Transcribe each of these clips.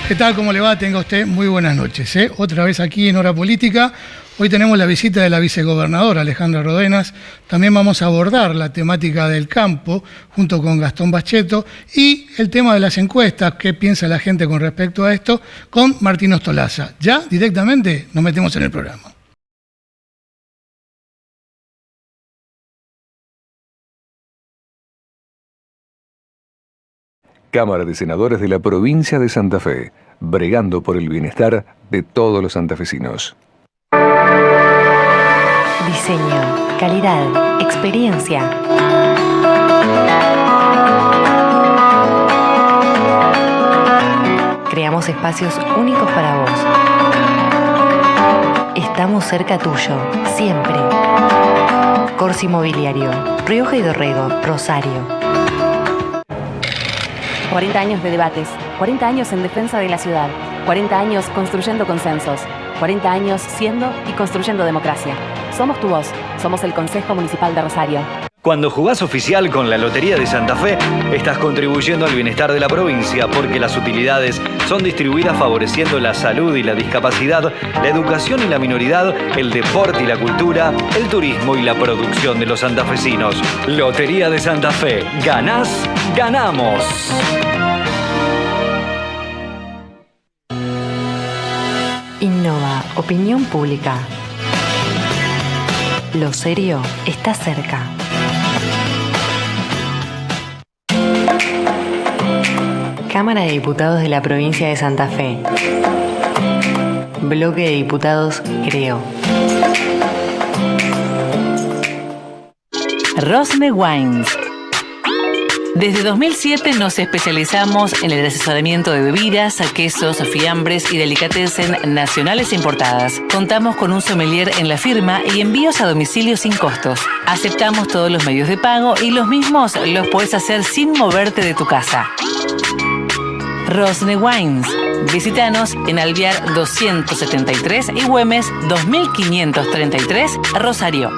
¿Qué tal? ¿Cómo le va? Tenga usted muy buenas noches. Otra vez aquí en Hora Política. Hoy tenemos la visita de la vicegobernadora Alejandra Rodenas. También vamos a abordar la temática del campo junto con Gastón Bacheto y el tema de las encuestas, qué piensa la gente con respecto a esto, con Martín Ostolaza. Ya directamente nos metemos en el programa. Cámara de Senadores de la Provincia de Santa Fe, bregando por el bienestar de todos los santafesinos. Diseño, calidad, experiencia. Creamos espacios únicos para vos. Estamos cerca tuyo, siempre. Corsi Mobiliario, Rioja y Dorrego, Rosario. 40 años de debates, 40 años en defensa de la ciudad, 40 años construyendo consensos, 40 años siendo y construyendo democracia. Somos tu voz, somos el Consejo Municipal de Rosario. Cuando jugás oficial con la Lotería de Santa Fe, estás contribuyendo al bienestar de la provincia porque las utilidades son distribuidas favoreciendo la salud y la discapacidad, la educación y la minoridad, el deporte y la cultura, el turismo y la producción de los santafesinos. Lotería de Santa Fe. Ganás, ganamos. Innova, opinión pública. Lo serio está cerca. Cámara de Diputados de la Provincia de Santa Fe. Bloque de Diputados Creo. Rosne Wines. Desde 2007 nos especializamos en el asesoramiento de bebidas, quesos, fiambres y delicatessen nacionales e importadas. Contamos con un sommelier en la firma y envíos a domicilio sin costos. Aceptamos todos los medios de pago y los mismos los puedes hacer sin moverte de tu casa. Rosne Wines. Visítanos en Alvear 273 y Güemes 2533, Rosario.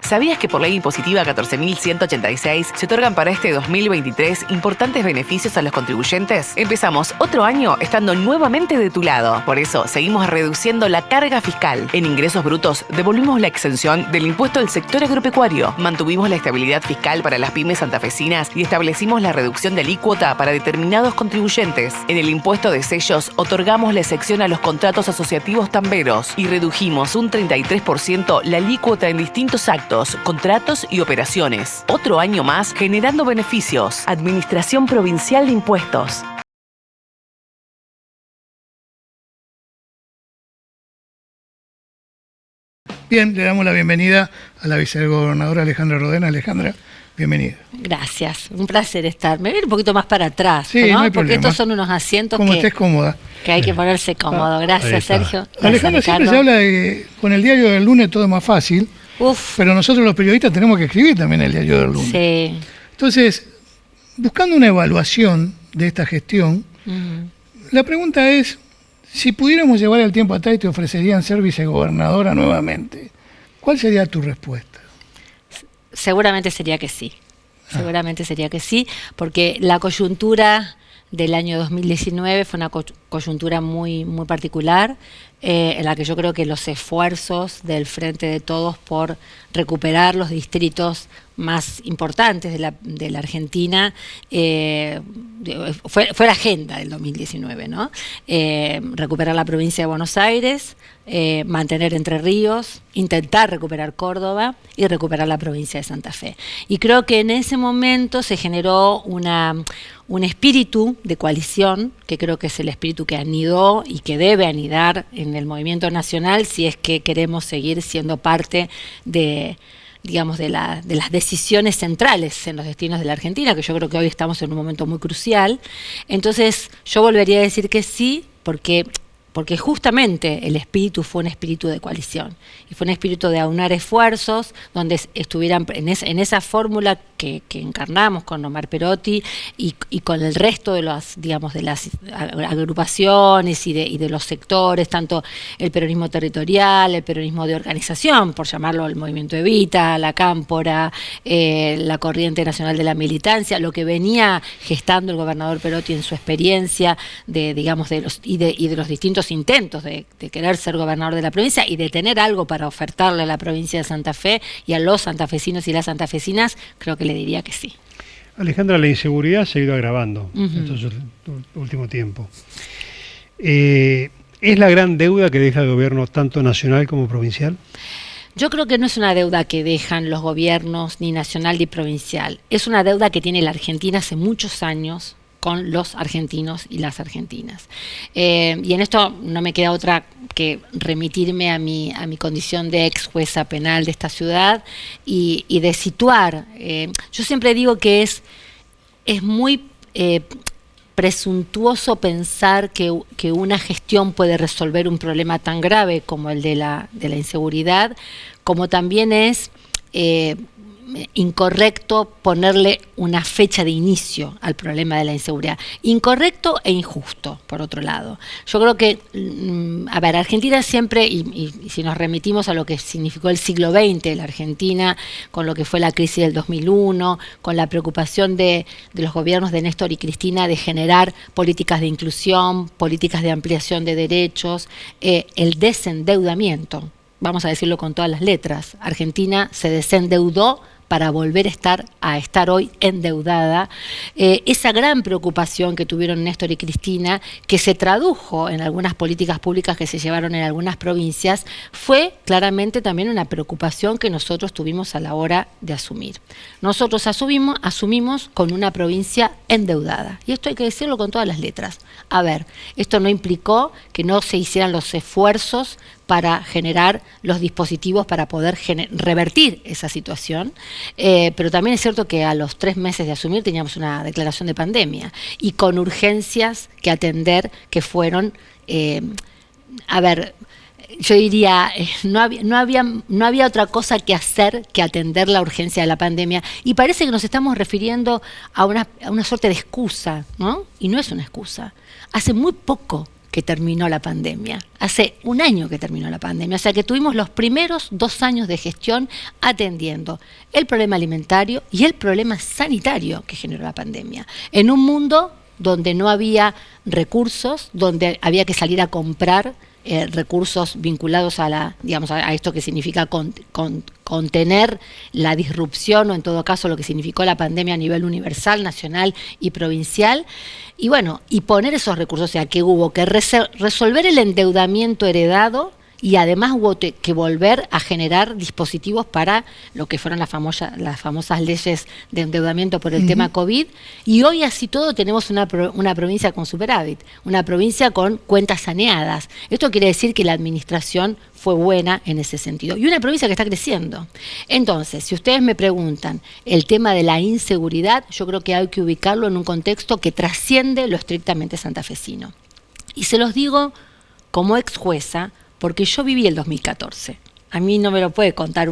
¿Sabías que por ley impositiva 14.186 se otorgan para este 2023 importantes beneficios a los contribuyentes? Empezamos otro año estando nuevamente de tu lado. Por eso, seguimos reduciendo la carga fiscal. En ingresos brutos, devolvimos la exención del impuesto del sector agropecuario. Mantuvimos la estabilidad fiscal para las pymes santafesinas y establecimos la reducción de alícuota para determinados contribuyentes. En el impuesto de sellos, otorgamos la excepción a los contratos asociativos tamberos y redujimos un 33% la alícuota en distintos actos, contratos y operaciones. Otro año más generando beneficios. Administración Provincial de Impuestos. Bien, le damos la bienvenida a la vicegobernadora Alejandra Rodenas. Alejandra, bienvenida. Gracias, un placer estar. Me voy un poquito más para atrás, sí, ¿no? No hay porque problema. Estos son unos asientos como estés cómoda. Que hay que ponerse cómodo. Gracias, Sergio. Gracias, Alejandra, siempre se habla de que con el diario del lunes todo es más fácil. Pero nosotros los periodistas tenemos que escribir también el diario del lunes. Sí. Entonces, buscando una evaluación de esta gestión, la pregunta es, si pudiéramos llevar el tiempo atrás y te ofrecerían ser vicegobernadora nuevamente, ¿cuál sería tu respuesta? Seguramente sería que sí. Seguramente sería que sí, porque la coyuntura del año 2019 fue una coyuntura muy, muy particular, en la que yo creo que los esfuerzos del Frente de Todos por recuperar los distritos más importantes de la Argentina fue la agenda del 2019, ¿no? Recuperar la provincia de Buenos Aires, mantener Entre Ríos, intentar recuperar Córdoba y recuperar la provincia de Santa Fe. Y creo que en ese momento se generó un espíritu de coalición, que creo que es el espíritu que anidó y que debe anidar en el movimiento nacional si es que queremos seguir siendo parte de las decisiones centrales en los destinos de la Argentina, que yo creo que hoy estamos en un momento muy crucial. Entonces yo volvería a decir que sí, porque justamente el espíritu fue un espíritu de coalición y fue un espíritu de aunar esfuerzos donde estuvieran en esa fórmula que encarnamos con Omar Perotti y con el resto de las agrupaciones y de los sectores, tanto el peronismo territorial, el peronismo de organización, por llamarlo el Movimiento Evita, la Cámpora, la Corriente Nacional de la Militancia, lo que venía gestando el gobernador Perotti en su experiencia de los distintos intentos de querer ser gobernador de la provincia y de tener algo para ofertarle a la provincia de Santa Fe y a los santafesinos y las santafesinas, creo que le diría que sí. Alejandra, la inseguridad se ha ido agravando en estos últimos tiempos. ¿Es la gran deuda que deja el gobierno tanto nacional como provincial? Yo creo que no es una deuda que dejan los gobiernos ni nacional ni provincial. Es una deuda que tiene la Argentina hace muchos años con los argentinos y las argentinas. Y en esto no me queda otra que remitirme a mi condición de ex jueza penal de esta ciudad y de situar. Yo siempre digo que es muy presuntuoso pensar que una gestión puede resolver un problema tan grave como el de la inseguridad, como también es incorrecto ponerle una fecha de inicio al problema de la inseguridad. Incorrecto e injusto, por otro lado. Yo creo que, Argentina siempre, y si nos remitimos a lo que significó el siglo XX, la Argentina, con lo que fue la crisis del 2001, con la preocupación de los gobiernos de Néstor y Cristina de generar políticas de inclusión, políticas de ampliación de derechos, el desendeudamiento, vamos a decirlo con todas las letras. Argentina se desendeudó para volver a estar hoy endeudada. Esa gran preocupación que tuvieron Néstor y Cristina, que se tradujo en algunas políticas públicas que se llevaron en algunas provincias, fue claramente también una preocupación que nosotros tuvimos a la hora de asumir. Nosotros asumimos con una provincia endeudada. Y esto hay que decirlo con todas las letras. Esto no implicó que no se hicieran los esfuerzos para generar los dispositivos para poder revertir esa situación, pero también es cierto que a los 3 meses de asumir teníamos una declaración de pandemia y con urgencias que atender que fueron, yo diría, no había otra cosa que hacer que atender la urgencia de la pandemia, y parece que nos estamos refiriendo a una suerte de excusa, ¿no? Y no es una excusa. Hace muy poco que terminó la pandemia, hace 1 año que terminó la pandemia, o sea que tuvimos los primeros 2 años de gestión atendiendo el problema alimentario y el problema sanitario que generó la pandemia, en un mundo donde no había recursos, donde había que salir a comprar recursos vinculados a esto que significa contener la disrupción, o en todo caso lo que significó la pandemia a nivel universal, nacional y provincial, y poner esos recursos, o sea que hubo que resolver el endeudamiento heredado. Y además hubo que volver a generar dispositivos para lo que fueron las famosas leyes de endeudamiento por el tema COVID. Y hoy así todo tenemos una provincia con superávit, una provincia con cuentas saneadas. Esto quiere decir que la administración fue buena en ese sentido. Y una provincia que está creciendo. Entonces, si ustedes me preguntan el tema de la inseguridad, yo creo que hay que ubicarlo en un contexto que trasciende lo estrictamente santafesino. Y se los digo como ex jueza, porque yo viví el 2014. A mí no me lo puede contar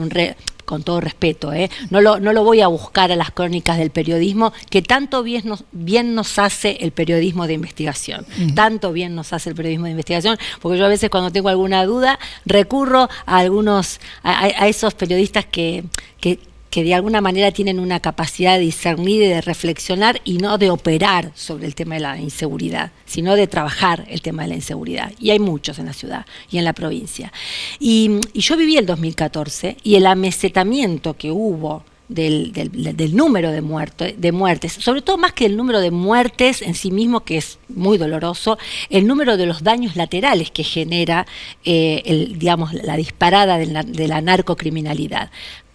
con todo respeto, no lo voy a buscar a las crónicas del periodismo, que tanto bien nos hace el periodismo de investigación. Tanto bien nos hace el periodismo de investigación, porque yo a veces cuando tengo alguna duda recurro a esos periodistas que de alguna manera tienen una capacidad de discernir y de reflexionar y no de operar sobre el tema de la inseguridad, sino de trabajar el tema de la inseguridad. Y hay muchos en la ciudad y en la provincia. Y yo viví el 2014 y el amesetamiento que hubo del número de muertes, sobre todo más que el número de muertes en sí mismo, que es muy doloroso, el número de los daños laterales que genera la disparada de la narcocriminalidad.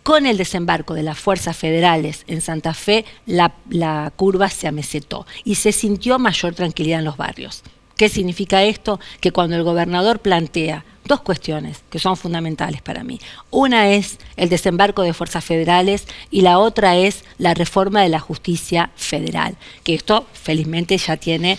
Con el desembarco de las fuerzas federales en Santa Fe, la curva se amesetó y se sintió mayor tranquilidad en los barrios. ¿Qué significa esto? Que cuando el gobernador plantea 2 cuestiones que son fundamentales para mí. Una es el desembarco de fuerzas federales y la otra es la reforma de la justicia federal, que esto felizmente ya tiene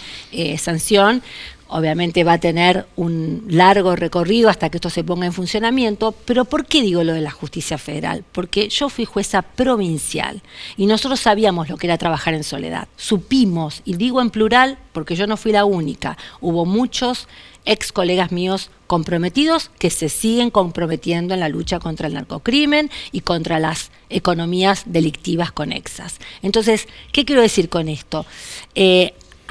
sanción, obviamente va a tener un largo recorrido hasta que esto se ponga en funcionamiento, pero ¿por qué digo lo de la justicia federal? Porque yo fui jueza provincial y nosotros sabíamos lo que era trabajar en soledad. Supimos, y digo en plural porque yo no fui la única, hubo muchos ex colegas míos comprometidos que se siguen comprometiendo en la lucha contra el narcocrimen y contra las economías delictivas conexas. Entonces, ¿qué quiero decir con esto?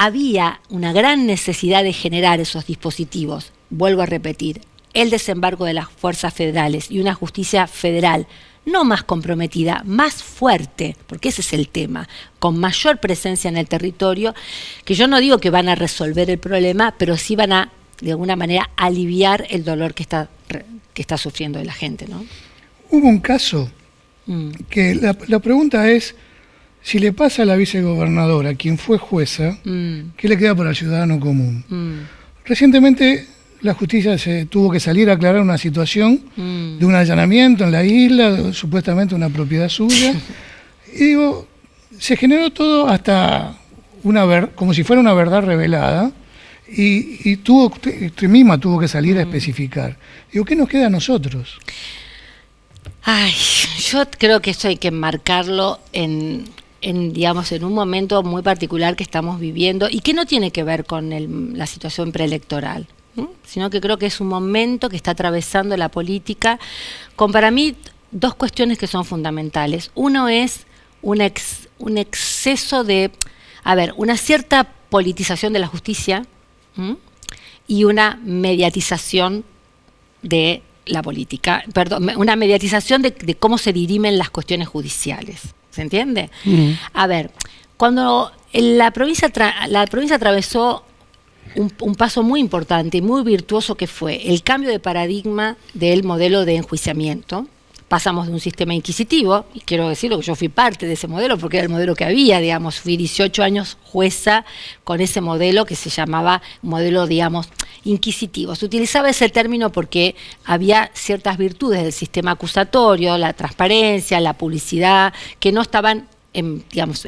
Había una gran necesidad de generar esos dispositivos, vuelvo a repetir, el desembarco de las fuerzas federales y una justicia federal no más comprometida, más fuerte, porque ese es el tema, con mayor presencia en el territorio, que yo no digo que van a resolver el problema, pero sí van a, de alguna manera, aliviar el dolor que está sufriendo la gente, ¿no? Hubo un caso que la pregunta es, si le pasa a la vicegobernadora, quien fue jueza, ¿qué le queda para el ciudadano común? Recientemente la justicia se tuvo que salir a aclarar una situación de un allanamiento en la isla, supuestamente una propiedad suya, y digo, se generó todo hasta como si fuera una verdad revelada, y usted misma tuvo que salir a especificar. Digo, ¿qué nos queda a nosotros? Ay, yo creo que esto hay que enmarcarlo digamos, en un momento muy particular que estamos viviendo y que no tiene que ver con la situación preelectoral, sino que creo que es un momento que está atravesando la política con, para mí, dos cuestiones que son fundamentales. Uno es un exceso de, una cierta politización de la justicia y una mediatización de la política, una mediatización de cómo se dirimen las cuestiones judiciales. ¿Se entiende? Cuando la provincia atravesó un paso muy importante y muy virtuoso, que fue el cambio de paradigma del modelo de enjuiciamiento. Pasamos de un sistema inquisitivo, y quiero decirlo que yo fui parte de ese modelo porque era el modelo que había, digamos, fui 18 años jueza con ese modelo que se llamaba modelo, digamos, inquisitivo. Se utilizaba ese término porque había ciertas virtudes del sistema acusatorio, la transparencia, la publicidad, que no estaban en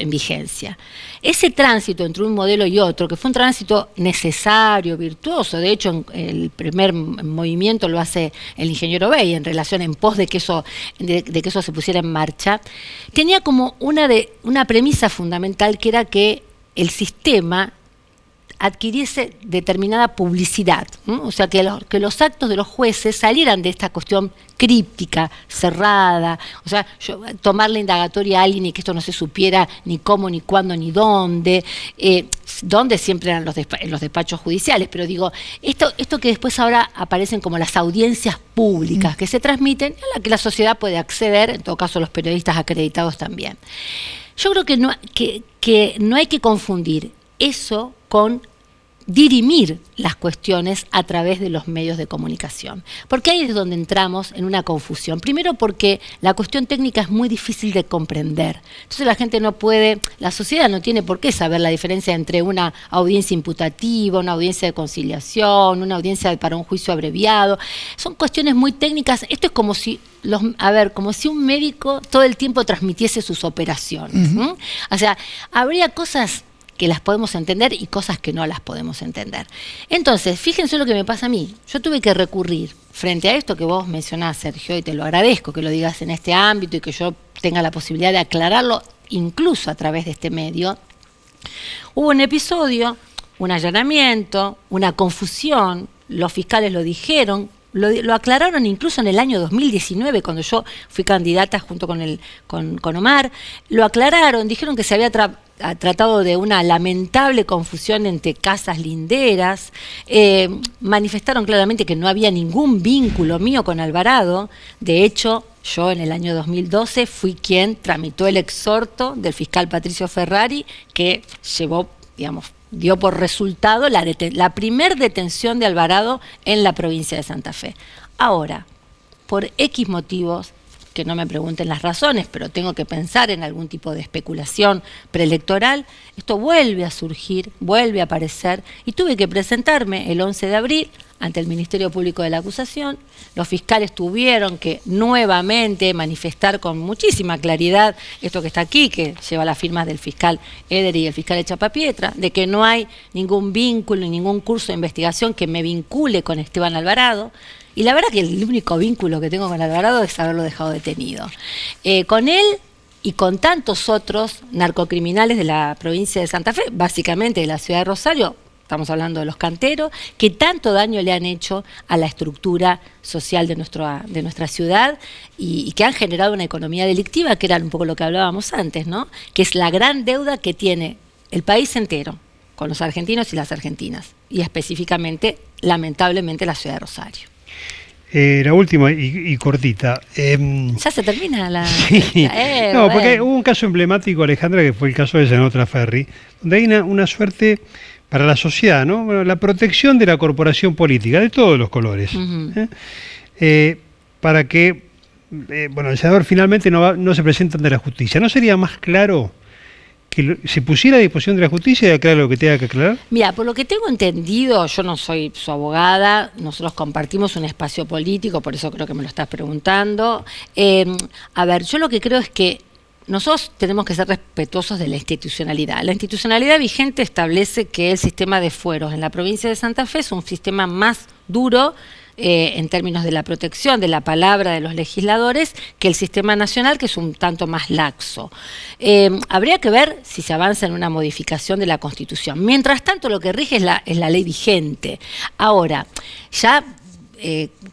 vigencia. Ese tránsito entre un modelo y otro, que fue un tránsito necesario, virtuoso, de hecho el primer movimiento lo hace el ingeniero Bey en relación en pos de que eso se pusiera en marcha, tenía como una premisa fundamental, que era que el sistema adquiriese determinada publicidad, ¿no? O sea, que los actos de los jueces salieran de esta cuestión críptica, cerrada, o sea, tomar la indagatoria a alguien y que esto no se supiera ni cómo, ni cuándo, ni dónde siempre eran en los despachos judiciales, pero digo, esto que después ahora aparecen como las audiencias públicas que se transmiten, a la que la sociedad puede acceder, en todo caso los periodistas acreditados también. Yo creo que no hay que confundir eso con dirimir las cuestiones a través de los medios de comunicación. Porque ahí es donde entramos en una confusión. Primero porque la cuestión técnica es muy difícil de comprender. Entonces la sociedad no tiene por qué saber la diferencia entre una audiencia imputativa, una audiencia de conciliación, una audiencia para un juicio abreviado. Son cuestiones muy técnicas. Esto es como si un médico todo el tiempo transmitiese sus operaciones. O sea, habría cosas que las podemos entender y cosas que no las podemos entender. Entonces, fíjense lo que me pasa a mí. Yo tuve que recurrir frente a esto que vos mencionás, Sergio, y te lo agradezco que lo digas en este ámbito y que yo tenga la posibilidad de aclararlo, incluso a través de este medio. Hubo un episodio, un allanamiento, una confusión, los fiscales lo dijeron, lo aclararon incluso en el año 2019, cuando yo fui candidata junto con Omar, lo aclararon, dijeron que se había tratado de una lamentable confusión entre casas linderas, manifestaron claramente que no había ningún vínculo mío con Alvarado. De hecho, yo en el año 2012 fui quien tramitó el exhorto del fiscal Patricio Ferrari, que dio por resultado la primer detención de Alvarado en la provincia de Santa Fe. Ahora, por X motivos, que no me pregunten las razones, pero tengo que pensar en algún tipo de especulación preelectoral, esto vuelve a surgir, vuelve a aparecer, y tuve que presentarme el 11 de abril ante el Ministerio Público de la Acusación. Los fiscales tuvieron que nuevamente manifestar con muchísima claridad esto que está aquí, que lleva las firmas del fiscal Eder y el fiscal Echapapietra, de que no hay ningún vínculo, ningún curso de investigación que me vincule con Esteban Alvarado. Y la verdad que el único vínculo que tengo con Alvarado es haberlo dejado detenido. Con él y con tantos otros narcocriminales de la provincia de Santa Fe, básicamente de la ciudad de Rosario, estamos hablando de los canteros, que tanto daño le han hecho a la estructura social de nuestra ciudad y que han generado una economía delictiva, que era un poco lo que hablábamos antes, ¿no? Que es la gran deuda que tiene el país entero con los argentinos y las argentinas, y específicamente, lamentablemente, la ciudad de Rosario. La última y cortita. Ya se termina la... Sí. No, porque hubo un caso emblemático, Alejandra, que fue el caso de senador Traferri, donde hay una suerte para la sociedad, ¿no? Bueno, la protección de la corporación política, de todos los colores, para que el senador finalmente no se presente ante la justicia. ¿No sería más claro que se pusiera a disposición de la justicia y aclare lo que tenga que aclarar? Mira, por lo que tengo entendido, yo no soy su abogada, nosotros compartimos un espacio político, por eso creo que me lo estás preguntando. A ver, yo lo que creo es que nosotros tenemos que ser respetuosos de la institucionalidad. La institucionalidad vigente establece que el sistema de fueros en la provincia de Santa Fe es un sistema más duro en términos de la protección de la palabra de los legisladores que el sistema nacional, que es un tanto más laxo. Habría que ver si se avanza en una modificación de la Constitución. Mientras tanto, lo que rige es la ley vigente. Ahora, ya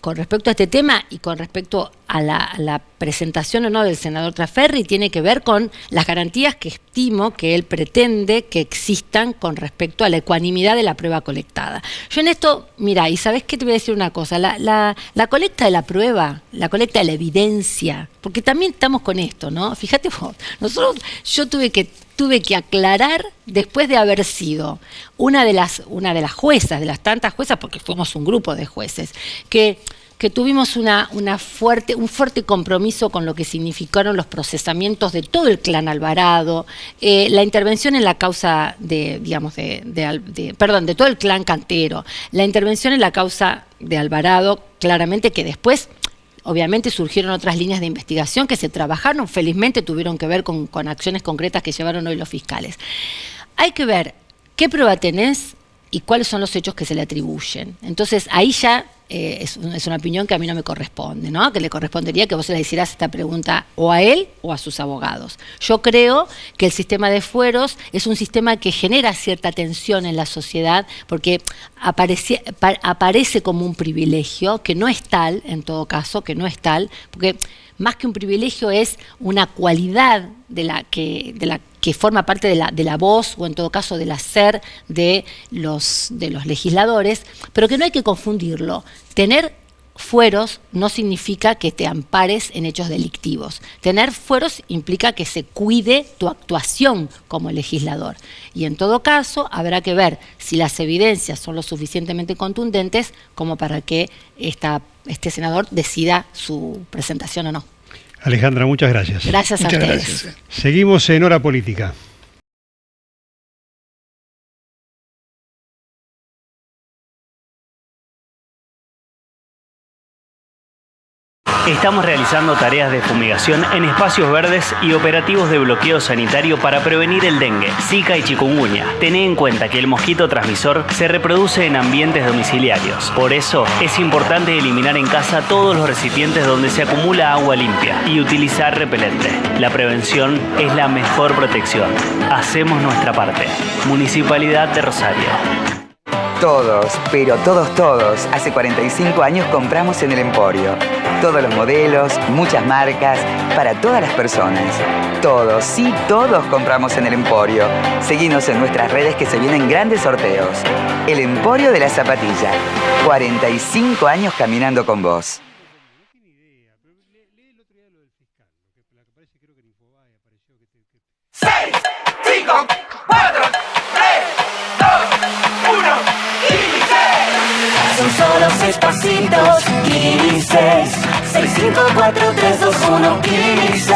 con respecto a este tema y con respecto a la presentación o no del senador Traferri, tiene que ver con las garantías que estimo que él pretende que existan con respecto a la ecuanimidad de la prueba colectada. Yo en esto, mira, y sabes qué, te voy a decir una cosa, la colecta de la prueba, la colecta de la evidencia, porque también estamos con esto, ¿no? Fíjate vos, yo tuve que aclarar, después de haber sido una de las juezas, de las tantas juezas, porque fuimos un grupo de jueces, que tuvimos un fuerte compromiso con lo que significaron los procesamientos de todo el clan Alvarado, la intervención en la causa de todo el clan Cantero, la intervención en la causa de Alvarado, claramente que después obviamente surgieron otras líneas de investigación que se trabajaron, felizmente tuvieron que ver con acciones concretas que llevaron hoy los fiscales. Hay que ver qué prueba tenés y cuáles son los hechos que se le atribuyen. Entonces ahí ya es una opinión que a mí no me corresponde, ¿no? Que le correspondería que vos le hicieras esta pregunta o a él o a sus abogados. Yo creo que el sistema de fueros es un sistema que genera cierta tensión en la sociedad porque aparece como un privilegio, que no es tal, en todo caso, que no es tal, porque más que un privilegio es una cualidad de la que forma parte de la voz, o en todo caso del hacer de los legisladores, pero que no hay que confundirlo. Tener fueros no significa que te ampares en hechos delictivos. Tener fueros implica que se cuide tu actuación como legislador. Y en todo caso habrá que ver si las evidencias son lo suficientemente contundentes como para que este senador decida su presentación o no. Alejandra, muchas gracias. Gracias a ustedes. Gracias. Seguimos en Hora Política. Estamos realizando tareas de fumigación en espacios verdes y operativos de bloqueo sanitario para prevenir el dengue, zika y chikungunya. Tené en cuenta que el mosquito transmisor se reproduce en ambientes domiciliarios. Por eso, es importante eliminar en casa todos los recipientes donde se acumula agua limpia y utilizar repelente. La prevención es la mejor protección. Hacemos nuestra parte. Municipalidad de Rosario. Todos, pero todos, hace 45 años compramos en el Emporio. Todos los modelos, muchas marcas, para todas las personas. Todos, sí, todos compramos en el Emporio. Seguinos en nuestras redes que se vienen grandes sorteos. El Emporio de la Zapatilla. 45 años caminando con vos. 6, 5, 4, 3, 2, 1. Son solo 6 pasitos, 15, 6, 5, 4, 3, 2, 1, 15.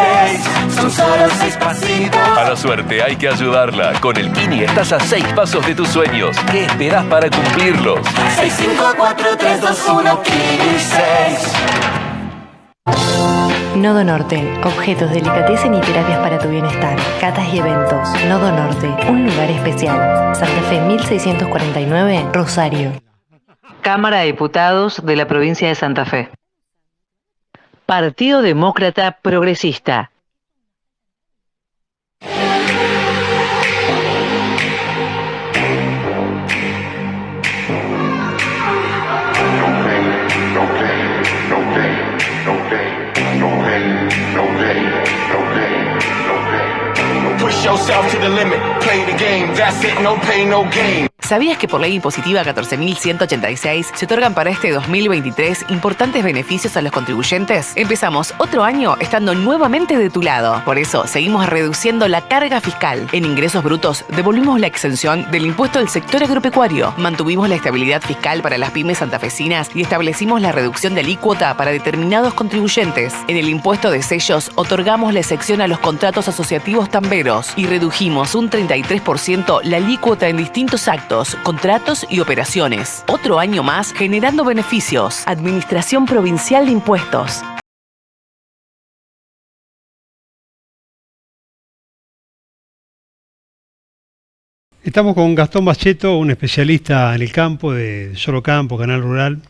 Son solo 6 pasitos. A la suerte hay que ayudarla. Con el Kini estás a 6 pasos de tus sueños. ¿Qué esperás para cumplirlos? 6, 5, 4, 3, 2, 1, Kini 6. Nodo Norte, objetos, delicatessen y terapias para tu bienestar. Catas y eventos. Nodo Norte, un lugar especial. Santa Fe 1649, Rosario. Cámara de Diputados de la provincia de Santa Fe. Partido Demócrata Progresista. Push yourself to the limit, play the game, that's it, no pain, no gain. ¿Sabías que por ley impositiva 14.186 se otorgan para este 2023 importantes beneficios a los contribuyentes? Empezamos otro año estando nuevamente de tu lado. Por eso, seguimos reduciendo la carga fiscal. En ingresos brutos, devolvimos la exención del impuesto del sector agropecuario. Mantuvimos la estabilidad fiscal para las pymes santafesinas y establecimos la reducción de alícuota para determinados contribuyentes. En el impuesto de sellos, otorgamos la excepción a los contratos asociativos tamberos y redujimos un 33% la alícuota en distintos actos, contratos y operaciones. Otro año más generando beneficios. Administración Provincial de Impuestos. Estamos con Gastón Bacheto, un especialista en el campo, de Solo Campo, Canal Rural,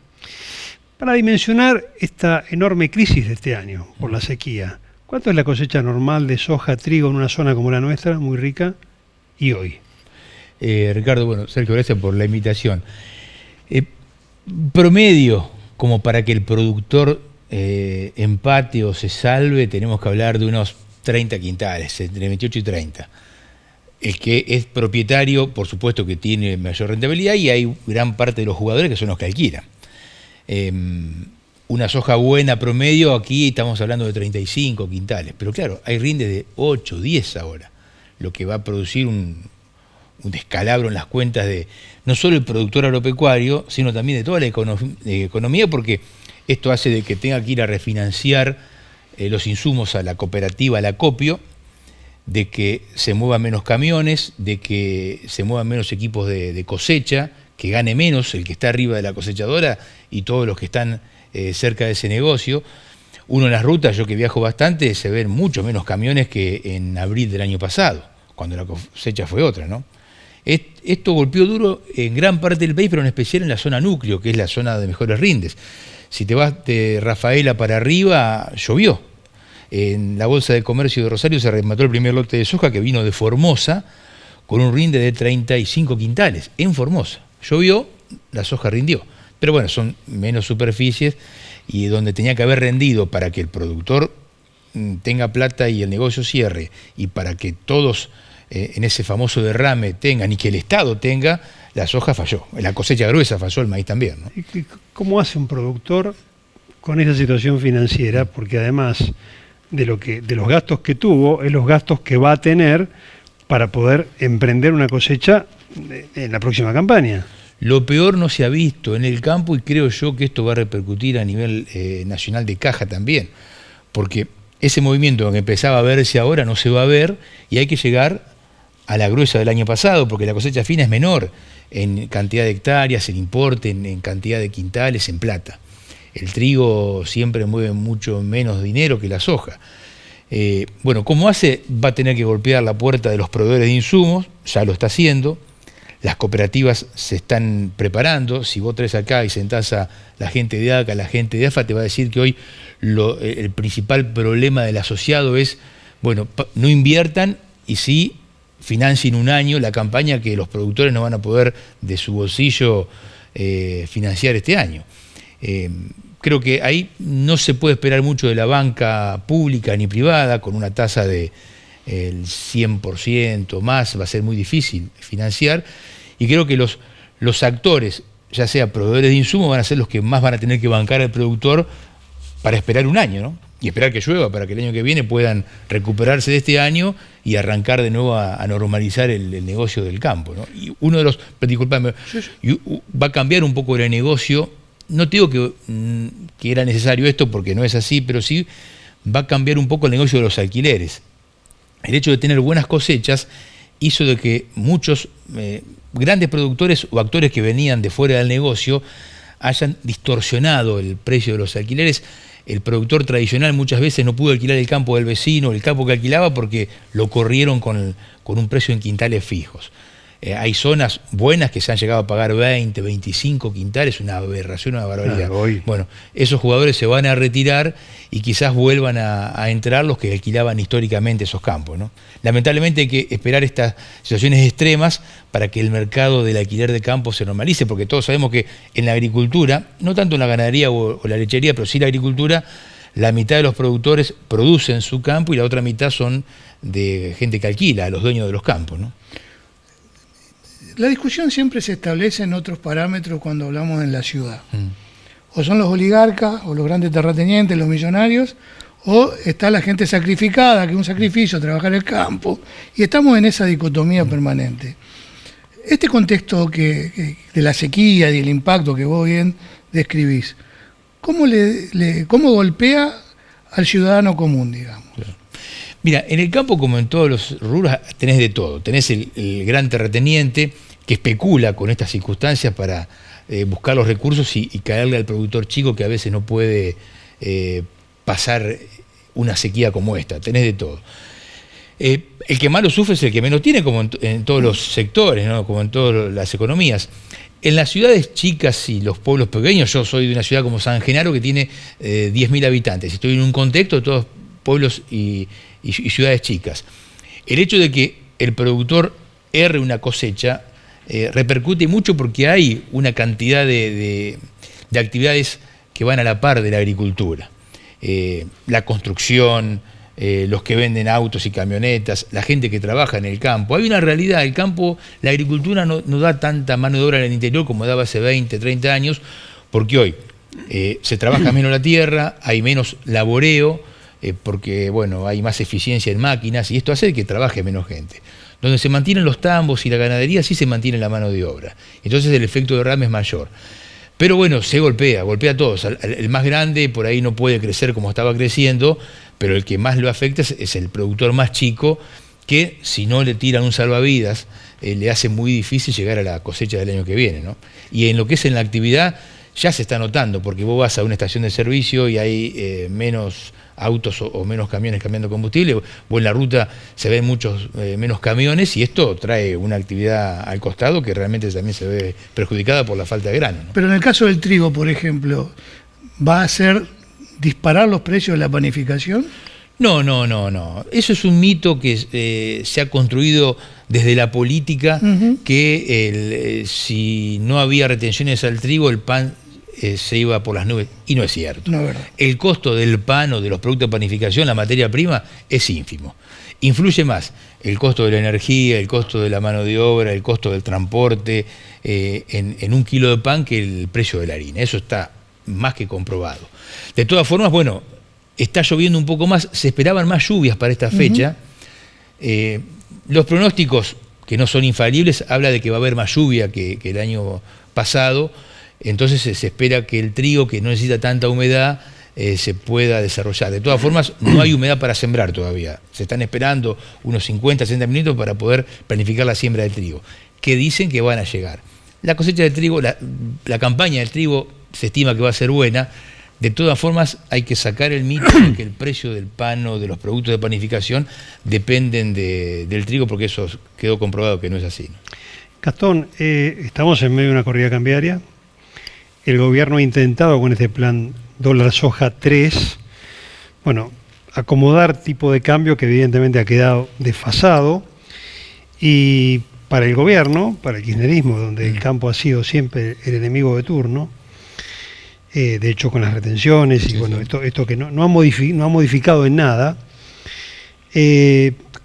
para dimensionar esta enorme crisis de este año por la sequía. ¿Cuánto es la cosecha normal de soja, trigo en una zona como la nuestra, muy rica, y hoy? Ricardo, bueno, Sergio, gracias por la invitación. Promedio, como para que el productor empate o se salve, tenemos que hablar de unos 30 quintales, entre 28 y 30. El que es propietario, por supuesto que tiene mayor rentabilidad, y hay gran parte de los jugadores que son los que alquilan. Una soja buena promedio, aquí estamos hablando de 35 quintales, pero claro, hay rindes de 8, 10 ahora, lo que va a producir un descalabro en las cuentas de no solo el productor agropecuario, sino también de toda la economía, porque esto hace de que tenga que ir a refinanciar los insumos a la cooperativa, al acopio, de que se muevan menos camiones, de que se muevan menos equipos de cosecha, que gane menos el que está arriba de la cosechadora y todos los que están cerca de ese negocio. Uno en las rutas, yo que viajo bastante, se ven mucho menos camiones que en abril del año pasado, cuando la cosecha fue otra, ¿no? Esto golpeó duro en gran parte del país, pero en especial en la zona núcleo, que es la zona de mejores rindes. Si te vas de Rafaela para arriba, llovió. En la Bolsa de Comercio de Rosario se remató el primer lote de soja que vino de Formosa, con un rinde de 35 quintales, en Formosa. Llovió, la soja rindió. Pero bueno, son menos superficies, y donde tenía que haber rendido para que el productor tenga plata y el negocio cierre, y para que todos en ese famoso derrame tengan y que el Estado tenga, la soja falló. La cosecha gruesa falló, el maíz también, ¿no? ¿Cómo hace un productor con esa situación financiera? Porque además de los gastos que tuvo, es los gastos que va a tener para poder emprender una cosecha en la próxima campaña. Lo peor no se ha visto en el campo, y creo yo que esto va a repercutir a nivel nacional de caja también, porque ese movimiento que empezaba a verse ahora no se va a ver, y hay que llegar a la gruesa del año pasado, porque la cosecha fina es menor en cantidad de hectáreas, en importe, en cantidad de quintales, en plata. El trigo siempre mueve mucho menos dinero que la soja. Bueno, como hace, va a tener que golpear la puerta de los proveedores de insumos, ya lo está haciendo. Las cooperativas se están preparando. Si vos traes acá y sentás a la gente de ACA, la gente de AFA, te va a decir que hoy el principal problema del asociado es, bueno, no inviertan y sí financien un año la campaña que los productores no van a poder de su bolsillo financiar este año. Creo que ahí no se puede esperar mucho de la banca pública ni privada, con una tasa de el 100% más, va a ser muy difícil financiar, y creo que los actores, ya sea proveedores de insumos, van a ser los que más van a tener que bancar al productor para esperar un año, ¿no? Y esperar que llueva para que el año que viene puedan recuperarse de este año y arrancar de nuevo a normalizar el negocio del campo, ¿no? Y uno de los, disculpame, va a cambiar un poco el negocio. No te digo que era necesario esto, porque no es así, pero sí va a cambiar un poco el negocio de los alquileres. el hecho de tener buenas cosechas hizo de que muchos grandes productores o actores que venían de fuera del negocio hayan distorsionado el precio de los alquileres. El productor tradicional muchas veces no pudo alquilar el campo del vecino, el campo que alquilaba, porque lo corrieron con un precio en quintales fijos. Hay zonas buenas que se han llegado a pagar 20, 25 quintales, una aberración, una barbaridad. Bueno, esos jugadores se van a retirar y quizás vuelvan a entrar los que alquilaban históricamente esos campos, ¿no? Lamentablemente hay que esperar estas situaciones extremas para que el mercado del alquiler de campo se normalice, porque todos sabemos que en la agricultura, no tanto en la ganadería o la lechería, pero sí la agricultura, la mitad de los productores producen su campo y la otra mitad son de gente que alquila, los dueños de los campos, ¿no? La discusión siempre se establece en otros parámetros cuando hablamos en la ciudad. O son los oligarcas, o los grandes terratenientes, los millonarios, o está la gente sacrificada, que es un sacrificio trabajar el campo, y estamos en esa dicotomía permanente. Este contexto de la sequía y el impacto que vos bien describís, ¿cómo golpea al ciudadano común, digamos? Claro. Mira, en el campo, como en todos los rubros, tenés de todo. Tenés el gran terrateniente que especula con estas circunstancias para buscar los recursos y caerle al productor chico que a veces no puede pasar una sequía como esta. Tenés de todo. El que más lo sufre es el que menos tiene, como en todos los sectores, ¿no? Como en todas las economías. En las ciudades chicas y los pueblos pequeños, yo soy de una ciudad como San Genaro que tiene 10.000 habitantes. Estoy en un contexto de todos pueblos y ciudades chicas. El hecho de que el productor erre una cosecha repercute mucho porque hay una cantidad de actividades que van a la par de la agricultura. La construcción, los que venden autos y camionetas, la gente que trabaja en el campo. Hay una realidad, el campo, la agricultura no da tanta mano de obra en el interior como daba hace 20, 30 años, porque hoy se trabaja menos la tierra, hay menos laboreo, porque bueno, hay más eficiencia en máquinas y esto hace que trabaje menos gente. Donde se mantienen los tambos y la ganadería sí se mantiene la mano de obra. Entonces el efecto derrame es mayor. Pero bueno, se golpea a todos. El más grande por ahí no puede crecer como estaba creciendo, pero el que más lo afecta es el productor más chico, que si no le tiran un salvavidas, le hace muy difícil llegar a la cosecha del año que viene, ¿no? Y en lo que es en la actividad, ya se está notando, porque vos vas a una estación de servicio y hay menos autos o menos camiones cambiando combustible, o en la ruta se ven muchos menos camiones, y esto trae una actividad al costado que realmente también se ve perjudicada por la falta de grano, ¿no? Pero en el caso del trigo, por ejemplo, ¿va a hacer disparar los precios de la panificación? No. Eso es un mito que se ha construido desde la política, que si no había retenciones al trigo, el pan se iba por las nubes, y no es cierto. No, verdad. El costo del pan o de los productos de panificación, la materia prima, es ínfimo. Influye más el costo de la energía, el costo de la mano de obra, el costo del transporte en un kilo de pan que el precio de la harina. Eso está más que comprobado. De todas formas, bueno, está lloviendo un poco más, se esperaban más lluvias para esta fecha. Los pronósticos, que no son infalibles, habla de que va a haber más lluvia que el año pasado. Entonces se espera que el trigo, que no necesita tanta humedad, se pueda desarrollar. De todas formas, no hay humedad para sembrar todavía. Se están esperando unos 50, 60 minutos para poder planificar la siembra del trigo, que dicen que van a llegar. La cosecha del trigo, la campaña del trigo se estima que va a ser buena. De todas formas, hay que sacar el mito de que el precio del pan o de los productos de panificación dependen del trigo, porque eso quedó comprobado que no es así, ¿no? Gastón, estamos en medio de una corrida cambiaria. El gobierno ha intentado con este plan dólar soja 3, bueno, acomodar tipo de cambio que evidentemente ha quedado desfasado, y para el gobierno, para el kirchnerismo, donde el campo ha sido siempre el enemigo de turno, de hecho con las retenciones y bueno, esto que no ha modificado en nada,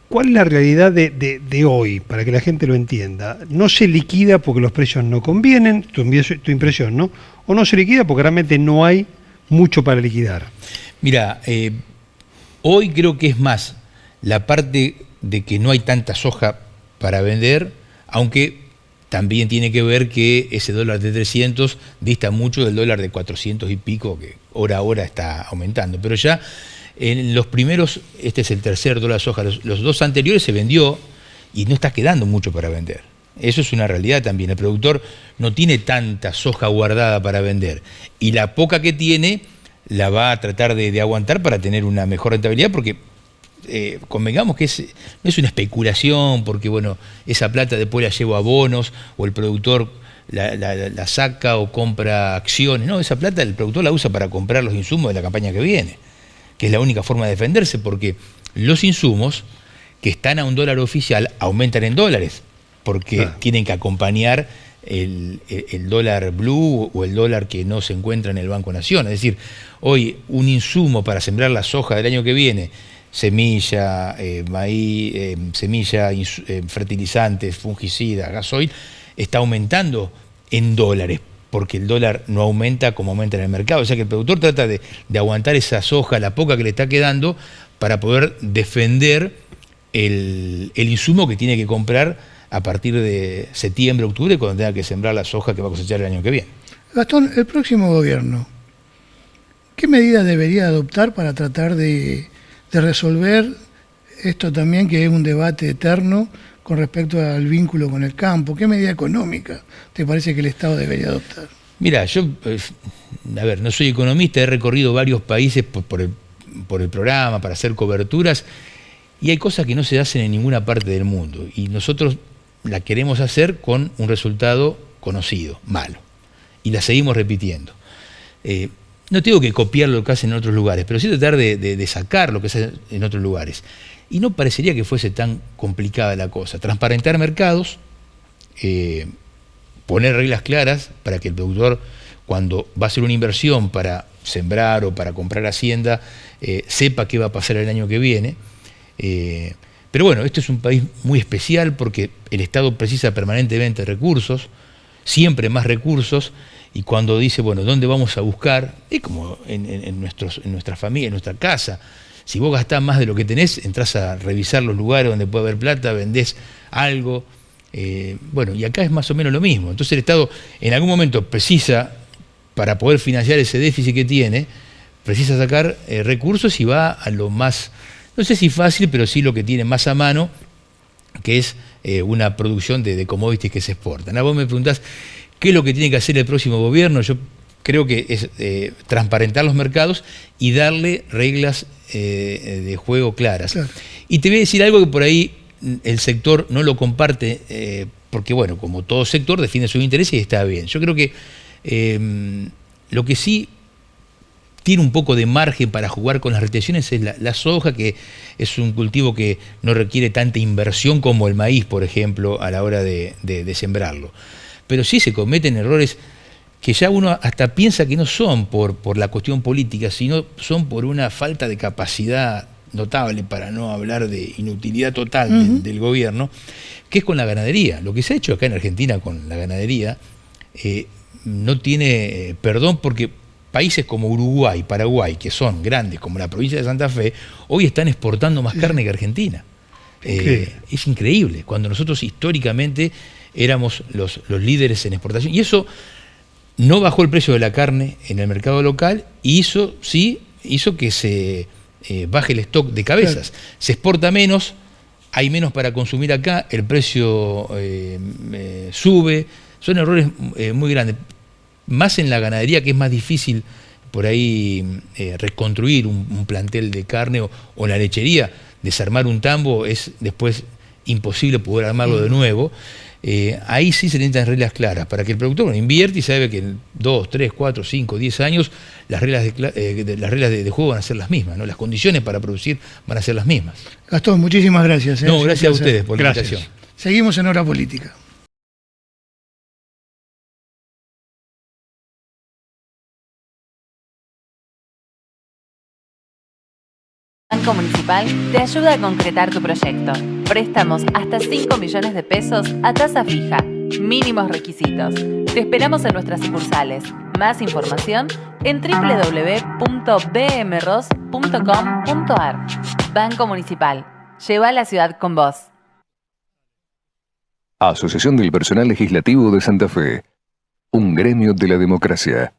¿cuál es la realidad de hoy, para que la gente lo entienda? No se liquida porque los precios no convienen, tu impresión, ¿no? O no se liquida porque realmente no hay mucho para liquidar. Mira, hoy creo que es más la parte de que no hay tanta soja para vender, aunque también tiene que ver que ese dólar de 300 dista mucho del dólar de 400 y pico, que hora a hora está aumentando. Pero ya En los primeros, este es el tercer dólar soja, los dos anteriores se vendió y no está quedando mucho para vender. Eso es una realidad también. El productor no tiene tanta soja guardada para vender. Y la poca que tiene la va a tratar de aguantar para tener una mejor rentabilidad, porque convengamos que no es una especulación, porque bueno, esa plata después la llevo a bonos, o el productor la saca o compra acciones. No, esa plata el productor la usa para comprar los insumos de la campaña que viene, que es la única forma de defenderse, porque los insumos que están a un dólar oficial aumentan en dólares, porque tienen que acompañar el dólar blue o el dólar que no se encuentra en el Banco Nación. Es decir, hoy un insumo para sembrar la soja del año que viene, semilla, maíz, fertilizantes, fungicidas, gasoil, está aumentando en dólares, porque el dólar no aumenta como aumenta en el mercado. O sea que el productor trata de aguantar esa soja, la poca que le está quedando, para poder defender el insumo que tiene que comprar a partir de septiembre, octubre, cuando tenga que sembrar la soja que va a cosechar el año que viene. Gastón, el próximo gobierno, ¿qué medidas debería adoptar para tratar de resolver esto también, que es un debate eterno con respecto al vínculo con el campo? ¿Qué medida económica te parece que el Estado debería adoptar? Mira, yo, no soy economista, he recorrido varios países por el programa, para hacer coberturas, y hay cosas que no se hacen en ninguna parte del mundo, y nosotros la queremos hacer con un resultado conocido, malo, y la seguimos repitiendo. No tengo que copiar lo que hacen en otros lugares, pero sí tratar de sacar lo que hacen en otros lugares. Y no parecería que fuese tan complicada la cosa. Transparentar mercados, poner reglas claras para que el productor, cuando va a hacer una inversión para sembrar o para comprar hacienda, sepa qué va a pasar el año que viene. Pero bueno, este es un país muy especial porque el Estado precisa permanentemente recursos, siempre más recursos, y cuando dice, bueno, ¿dónde vamos a buscar? Es como en nuestra familia, en nuestra casa. Si vos gastás más de lo que tenés, entrás a revisar los lugares donde puede haber plata, vendés algo. Bueno, y acá es más o menos lo mismo. Entonces el Estado en algún momento precisa, para poder financiar ese déficit que tiene, precisa sacar recursos y va a lo más, no sé si fácil, pero sí lo que tiene más a mano, que es una producción de commodities que se exportan. Ahora vos me preguntás, ¿qué es lo que tiene que hacer el próximo gobierno? Yo creo que es transparentar los mercados y darle reglas de juego claras. Claro. Y te voy a decir algo que por ahí el sector no lo comparte, porque bueno, como todo sector defiende sus intereses y está bien. Yo creo que lo que sí tiene un poco de margen para jugar con las retenciones es la soja, que es un cultivo que no requiere tanta inversión como el maíz, por ejemplo, a la hora de sembrarlo. Pero sí se cometen errores que ya uno hasta piensa que no son por la cuestión política, sino son por una falta de capacidad notable, para no hablar de inutilidad total del gobierno, que es con la ganadería. Lo que se ha hecho acá en Argentina con la ganadería no tiene perdón, porque países como Uruguay, Paraguay, que son grandes como la provincia de Santa Fe, hoy están exportando más carne que Argentina. Es increíble, cuando nosotros históricamente éramos los líderes en exportación. Y eso no bajó el precio de la carne en el mercado local, y hizo que se baje el stock de cabezas. Claro. Se exporta menos, hay menos para consumir acá, el precio sube. Son errores muy grandes. Más en la ganadería, que es más difícil por ahí reconstruir un plantel de carne, o en la lechería, desarmar un tambo es después imposible poder armarlo de nuevo. Ahí sí se necesitan reglas claras para que el productor invierte y sabe que en 2, 3, 4, 5, 10 años las reglas de juego van a ser las mismas, ¿no? Las condiciones para producir van a ser las mismas. Gastón, muchísimas gracias. No, gracias a ustedes por la invitación. Seguimos en Hora Política. Banco Municipal te ayuda a concretar tu proyecto. Préstamos hasta 5 millones de pesos a tasa fija. Mínimos requisitos. Te esperamos en nuestras sucursales. Más información en www.bmros.com.ar. Banco Municipal. Lleva a la ciudad con vos. Asociación del Personal Legislativo de Santa Fe. Un gremio de la democracia.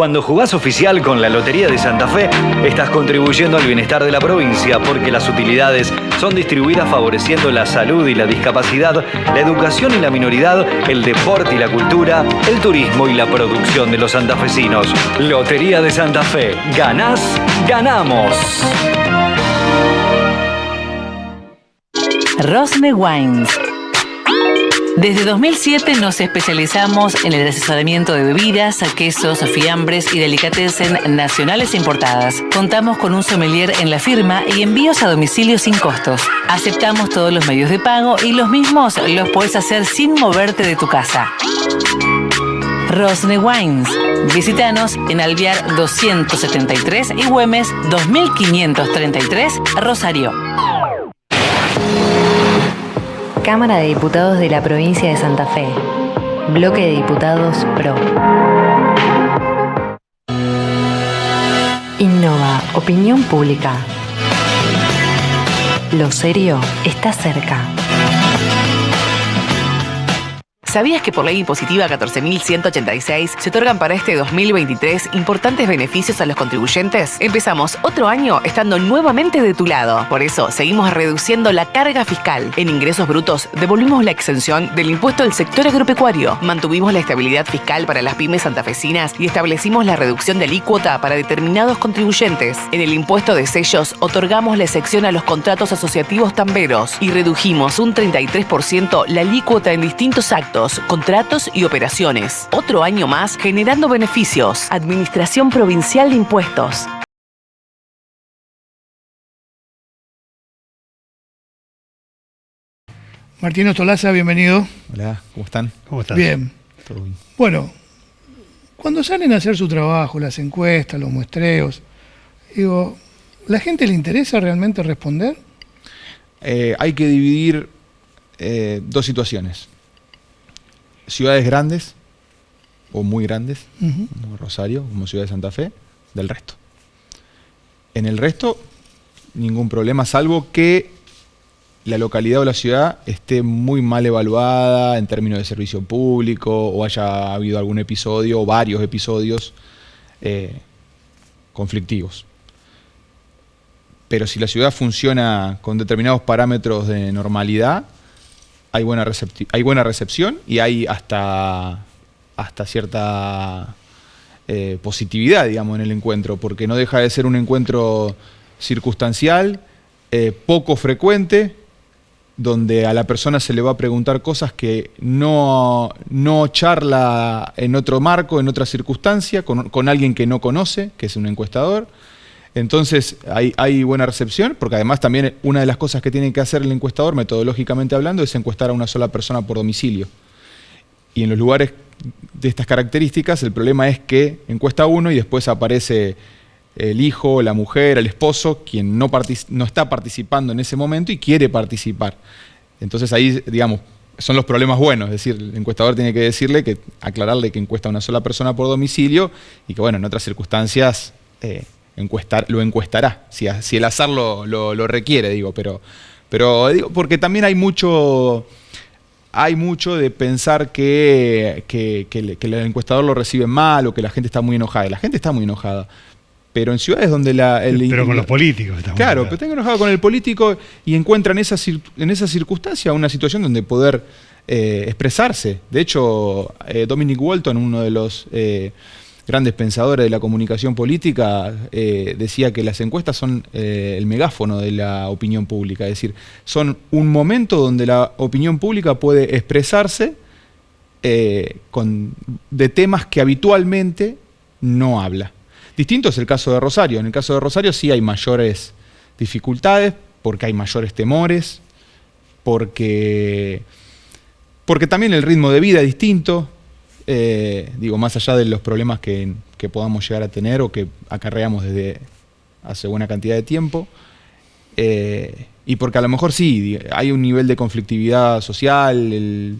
Cuando jugás oficial con la Lotería de Santa Fe, estás contribuyendo al bienestar de la provincia porque las utilidades son distribuidas favoreciendo la salud y la discapacidad, la educación y la minoridad, el deporte y la cultura, el turismo y la producción de los santafesinos. Lotería de Santa Fe. Ganás, ganamos. Rosne Wines. Desde 2007 nos especializamos en el asesoramiento de bebidas, quesos, fiambres y delicatessen nacionales e importadas. Contamos con un sommelier en la firma y envíos a domicilio sin costos. Aceptamos todos los medios de pago y los mismos los puedes hacer sin moverte de tu casa. Rosne Wines. Visítanos en Alvear 273 y Güemes 2533, Rosario. Cámara de Diputados de la Provincia de Santa Fe. Bloque de Diputados PRO. Innova. Opinión pública. Lo serio está cerca. ¿Sabías que por ley impositiva 14.186 se otorgan para este 2023 importantes beneficios a los contribuyentes? Empezamos otro año estando nuevamente de tu lado. Por eso, seguimos reduciendo la carga fiscal. En ingresos brutos, devolvimos la exención del impuesto del sector agropecuario. Mantuvimos la estabilidad fiscal para las pymes santafesinas y establecimos la reducción de alícuota para determinados contribuyentes. En el impuesto de sellos, otorgamos la excepción a los contratos asociativos tamberos y redujimos un 33% la alícuota en distintos actos, contratos y operaciones. Otro año más generando beneficios. Administración Provincial de Impuestos. Martín Ostolaza, bienvenido. Hola, ¿cómo están? ¿Cómo estás? Bien. Todo bien. Bueno, cuando salen a hacer su trabajo, las encuestas, los muestreos, digo, ¿la gente le interesa realmente responder? Hay que dividir dos situaciones. Ciudades grandes, o muy grandes, como Rosario, como Ciudad de Santa Fe, del resto. En el resto, ningún problema, salvo que la localidad o la ciudad esté muy mal evaluada en términos de servicio público, o haya habido algún episodio, o varios episodios conflictivos. Pero si la ciudad funciona con determinados parámetros de normalidad, hay buena recepción y hay hasta cierta positividad, digamos, en el encuentro, porque no deja de ser un encuentro circunstancial, poco frecuente, donde a la persona se le va a preguntar cosas que no charla en otro marco, en otra circunstancia, con alguien que no conoce, que es un encuestador. Entonces hay buena recepción, porque además también una de las cosas que tiene que hacer el encuestador, metodológicamente hablando, es encuestar a una sola persona por domicilio. Y en los lugares de estas características, el problema es que encuesta a uno y después aparece el hijo, la mujer, el esposo, quien no está participando en ese momento y quiere participar. Entonces ahí, digamos, son los problemas buenos, es decir, el encuestador tiene que aclararle que encuesta a una sola persona por domicilio y que, bueno, en otras circunstancias lo encuestará, si el azar lo requiere, digo, pero digo, porque también hay mucho de pensar que el encuestador lo recibe mal o que la gente está muy enojada. La gente está muy enojada. Pero en ciudades donde pero con los políticos estamos. Claro, pero está enojado con el político y encuentra en esa circunstancia una situación donde poder expresarse. De hecho, Dominic Walton, uno de los grandes pensadores de la comunicación política, decía que las encuestas son el megáfono de la opinión pública, es decir, son un momento donde la opinión pública puede expresarse de temas que habitualmente no habla. Distinto es el caso de Rosario. En el caso de Rosario sí hay mayores dificultades, porque hay mayores temores, porque también el ritmo de vida es distinto. Digo, más allá de los problemas que podamos llegar a tener o que acarreamos desde hace buena cantidad de tiempo, y porque a lo mejor sí, hay un nivel de conflictividad social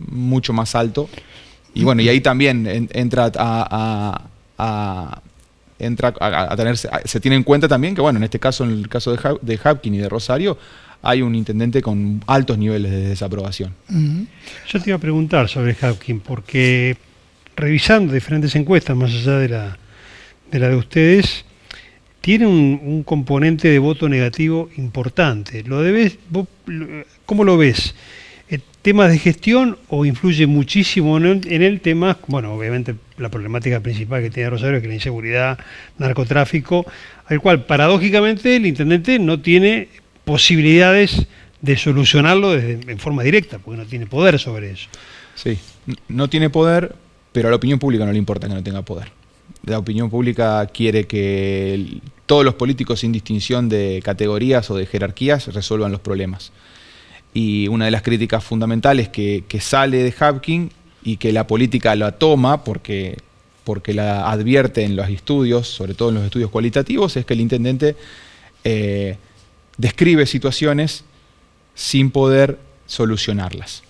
mucho más alto, y bueno, y ahí también entra se tiene en cuenta también que, bueno, en este caso, en el caso de Hapkin y de Rosario, hay un intendente con altos niveles de desaprobación. Yo te iba a preguntar sobre Hapkin, porque revisando diferentes encuestas, más allá de la de ustedes, tiene un componente de voto negativo importante. ¿Cómo lo ves? ¿Temas de gestión o influye muchísimo en el tema? Bueno, obviamente la problemática principal que tiene Rosario es que la inseguridad, narcotráfico, al cual paradójicamente el intendente no tiene posibilidades de solucionarlo en forma directa, porque no tiene poder sobre eso. Sí, no tiene poder, pero a la opinión pública no le importa que no tenga poder. La opinión pública quiere que todos los políticos, sin distinción de categorías o de jerarquías, resuelvan los problemas. Y una de las críticas fundamentales que sale de Hapkin y que la política la toma porque la advierte en los estudios, sobre todo en los estudios cualitativos, es que el intendente describe situaciones sin poder solucionarlas.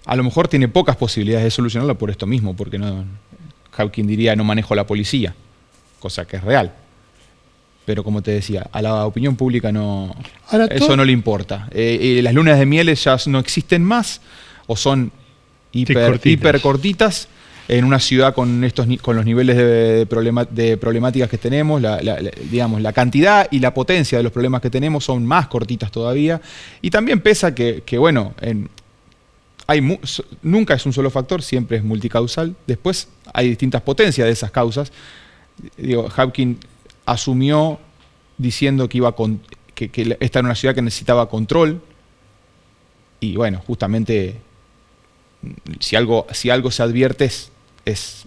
A lo mejor tiene pocas posibilidades de solucionarlas por esto mismo, porque Hapkin diría no manejo la policía, cosa que es real. Pero como te decía, a la opinión pública eso no le importa. Las lunas de mieles ya no existen más, o son hiper cortitas, en una ciudad con los niveles de problemáticas que tenemos, digamos, la cantidad y la potencia de los problemas que tenemos son más cortitas todavía. Y también pesa que bueno, nunca es un solo factor, siempre es multicausal. Después hay distintas potencias de esas causas. Hapkin asumió diciendo que esta era una ciudad que necesitaba control, y bueno, justamente si algo se advierte es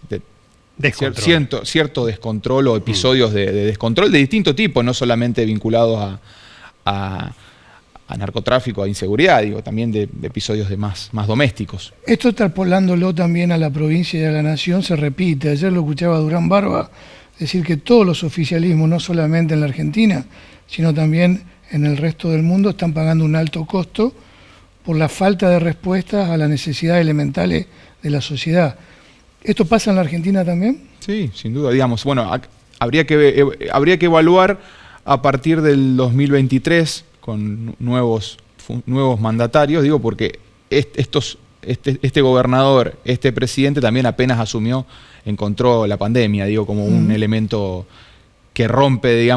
cierto descontrol o episodios de descontrol de distinto tipo, no solamente vinculados a narcotráfico, a inseguridad, también de episodios más domésticos. Esto, extrapolándolo también a la provincia y a la nación, se repite. Ayer lo escuchaba Durán Barba decir que todos los oficialismos, no solamente en la Argentina, sino también en el resto del mundo, están pagando un alto costo por la falta de respuestas a las necesidades elementales de la sociedad. ¿Esto pasa en la Argentina también? Sí, sin duda. Bueno, habría que evaluar a partir del 2023 con nuevos mandatarios, porque este gobernador, este presidente también apenas encontró la pandemia, como un elemento que rompe,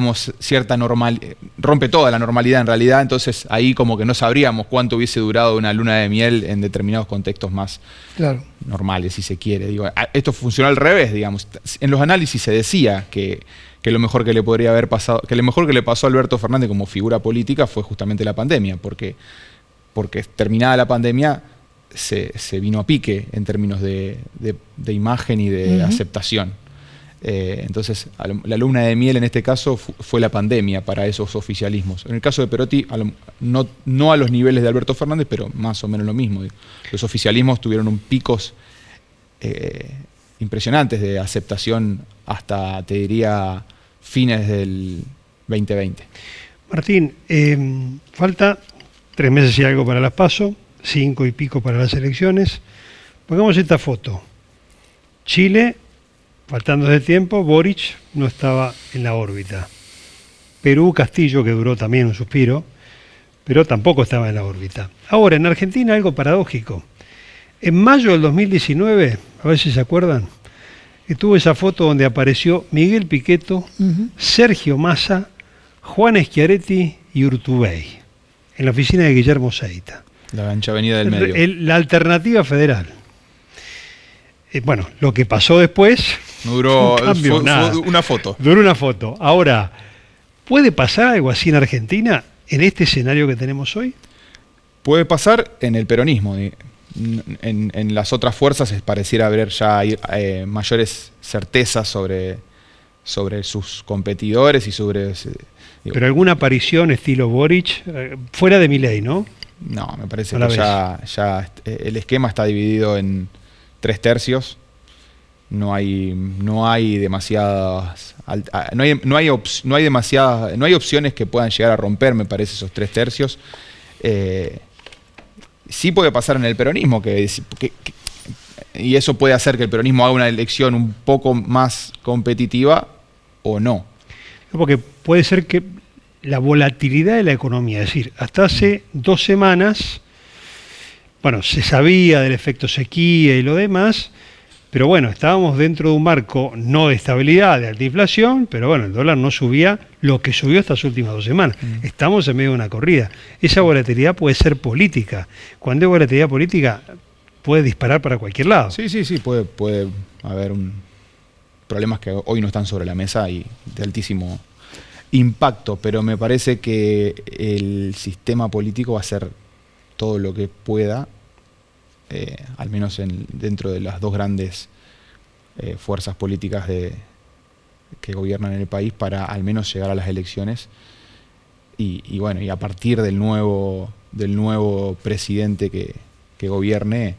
rompe toda la normalidad en realidad. Entonces ahí como que no sabríamos cuánto hubiese durado una luna de miel en determinados contextos más normales, si se quiere. Esto funcionó al revés, En los análisis se decía que lo mejor que le podría haber pasado, que lo mejor que le pasó a Alberto Fernández como figura política fue justamente la pandemia, porque terminada la pandemia se vino a pique en términos de imagen y de aceptación. Entonces, la luna de miel en este caso fue la pandemia para esos oficialismos. En el caso de Perotti, no a los niveles de Alberto Fernández, pero más o menos lo mismo. Los oficialismos tuvieron picos impresionantes de aceptación hasta, te diría, fines del 2020. Martín, falta 3 meses y algo para las PASO, 5 y pico para las elecciones. Pongamos esta foto. Chile, faltando de tiempo, Boric no estaba en la órbita. Perú, Castillo, que duró también un suspiro, pero tampoco estaba en la órbita. Ahora, en Argentina algo paradójico. En mayo del 2019, a ver si se acuerdan, estuvo esa foto donde apareció Miguel Pichetto, Sergio Massa, Juan Schiaretti y Urtubey, en la oficina de Guillermo Seita. La ancha avenida del medio. La alternativa federal. Bueno, lo que pasó después... No duró, fue una foto. Duró una foto. Ahora, ¿puede pasar algo así en Argentina, en este escenario que tenemos hoy? Puede pasar en el peronismo. En las otras fuerzas pareciera haber ya mayores certezas sobre sus competidores y sobre... Pero alguna aparición estilo Boric, fuera de Milei, ¿no? No, me parece que ya el esquema está dividido en 3/3. No hay demasiadas, no hay opciones que puedan llegar a romper, me parece, esos 3/3. Sí puede pasar en el peronismo, y eso puede hacer que el peronismo haga una elección un poco más competitiva o no. Porque puede ser que la volatilidad de la economía, es decir, hasta hace 2 semanas, bueno, se sabía del efecto sequía y lo demás, Pero bueno, estábamos dentro de un marco no de estabilidad, de alta inflación, pero bueno, el dólar no subía lo que subió estas últimas 2 semanas. Estamos en medio de una corrida. Esa volatilidad puede ser política. Cuando hay volatilidad política, puede disparar para cualquier lado. Sí, puede haber problemas que hoy no están sobre la mesa y de altísimo impacto, pero me parece que el sistema político va a hacer todo lo que pueda, al menos dentro de las 2 grandes fuerzas políticas que gobiernan en el país, para al menos llegar a las elecciones y bueno, y a partir del nuevo presidente que gobierne,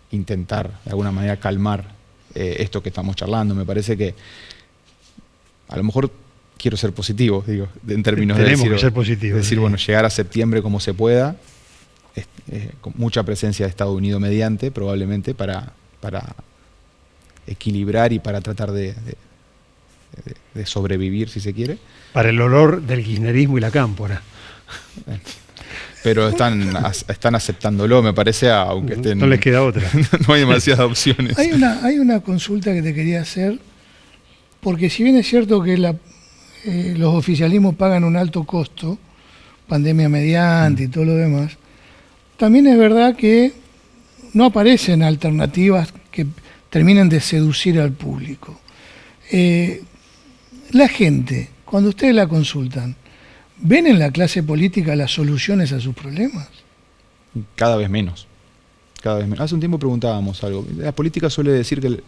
intentar de alguna manera calmar esto que estamos charlando. Me parece que a lo mejor quiero ser positivo, digo, en términos de decir, ser positivos, decir, bueno, llegar a septiembre como se pueda, con mucha presencia de Estados Unidos mediante, probablemente, para equilibrar y para tratar de sobrevivir, si se quiere. Para el olor del kirchnerismo y la cámpora. Pero están aceptándolo, me parece, aunque estén... No les queda otra. No hay demasiadas opciones. Hay una consulta que te quería hacer, porque si bien es cierto que los oficialismos pagan un alto costo, pandemia mediante y todo lo demás, también es verdad que no aparecen alternativas que terminen de seducir al público. La gente, cuando ustedes la consultan, ¿ven en la clase política las soluciones a sus problemas? Cada vez menos. Hace un tiempo preguntábamos algo. La política suele decir que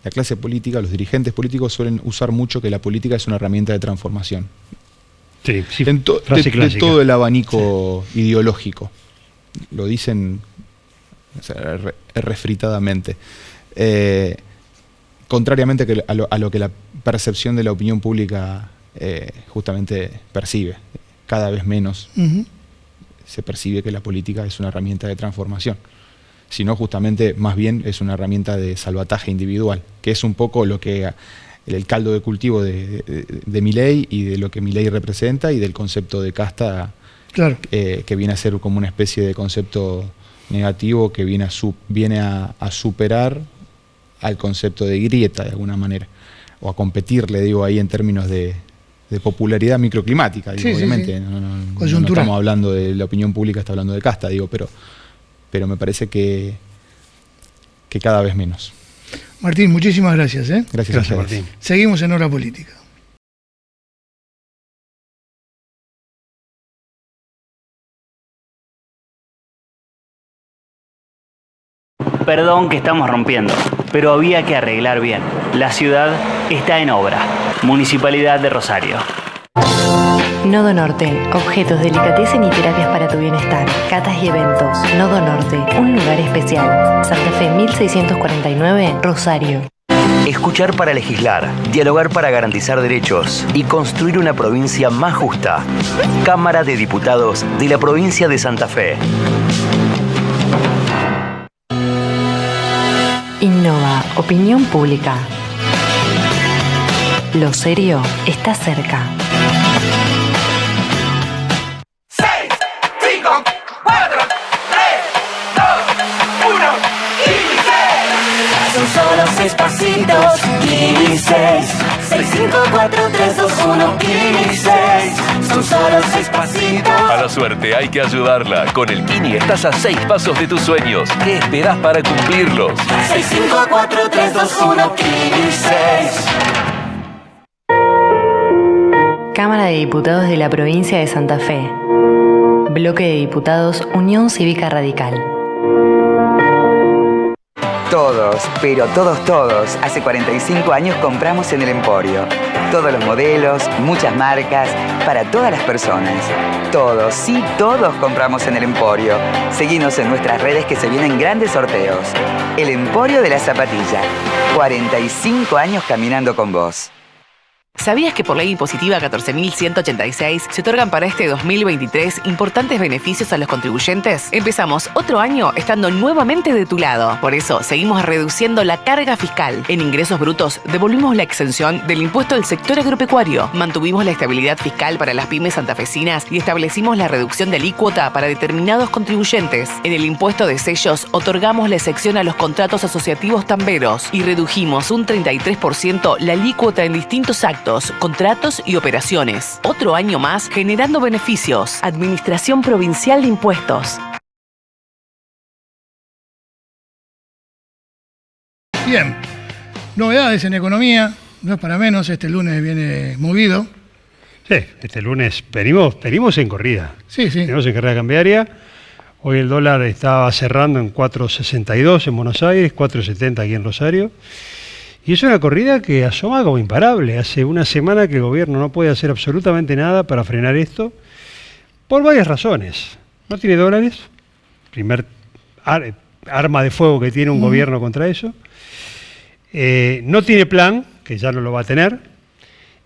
la clase política, los dirigentes políticos suelen usar mucho que la política es una herramienta de transformación. Sí, de todo el abanico ideológico. Lo dicen refritadamente. Contrariamente a lo que la percepción de la opinión pública justamente percibe. Cada vez menos se percibe que la política es una herramienta de transformación, sino justamente más bien es una herramienta de salvataje individual, que es un poco lo que el caldo de cultivo de Milei y de lo que Milei representa y del concepto de casta, claro, que viene a ser como una especie de concepto negativo que viene a superar al concepto de grieta de alguna manera, o a competir, le digo ahí, en términos de popularidad microclimática, digo, obviamente. Sí. No estamos hablando de la opinión pública, está hablando de casta, digo, pero me parece que cada vez menos. Martín, muchísimas gracias. Gracias Martín. Seguimos en Hora Política. Perdón que estamos rompiendo, pero había que arreglar bien. La ciudad está en obra. Municipalidad de Rosario. Nodo Norte, objetos, delicatessen y terapias para tu bienestar. Catas y eventos. Nodo Norte, un lugar especial. Santa Fe 1649, Rosario. Escuchar para legislar, dialogar para garantizar derechos y construir una provincia más justa. Cámara de Diputados de la provincia de Santa Fe. Innova, opinión pública. Lo serio está cerca. 6, 5, 4, 3, 2, 1, y 6. Son solo 6 pasitos, y 6. 6, 5, 4, 3, 2, 1, y 6. Son solo 6 pasitos. A la suerte hay que ayudarla. Con el Kini estás a 6 pasos de tus sueños. ¿Qué esperás para cumplirlos? 6, 5, 4, 3, 2, 1, y 6. Cámara de Diputados de la provincia de Santa Fe. Bloque de Diputados Unión Cívica Radical. Todos, pero todos, hace 45 años compramos en el Emporio. Todos los modelos, muchas marcas, para todas las personas. Todos, sí, todos compramos en el Emporio. Seguinos en nuestras redes que se vienen grandes sorteos. El Emporio de la Zapatilla. 45 años caminando con vos. ¿Sabías que por ley impositiva 14.186 se otorgan para este 2023 importantes beneficios a los contribuyentes? Empezamos otro año estando nuevamente de tu lado. Por eso, seguimos reduciendo la carga fiscal. En ingresos brutos, devolvimos la exención del impuesto del sector agropecuario. Mantuvimos la estabilidad fiscal para las pymes santafesinas y establecimos la reducción de alícuota para determinados contribuyentes. En el impuesto de sellos, otorgamos la excepción a los contratos asociativos tamberos y redujimos un 33% la alícuota en distintos actos, contratos y operaciones. Otro año más generando beneficios. Administración Provincial de Impuestos. Bien, novedades en economía, no es para menos, este lunes viene movido. Sí, este lunes venimos en corrida. Sí. Venimos en carrera cambiaria. Hoy el dólar estaba cerrando en 4.62 en Buenos Aires, 4.70 aquí en Rosario. Y es una corrida que asoma como imparable. Hace una semana que el gobierno no puede hacer absolutamente nada para frenar esto, por varias razones. No tiene dólares, primer arma de fuego que tiene un gobierno contra eso. No tiene plan, que ya no lo va a tener,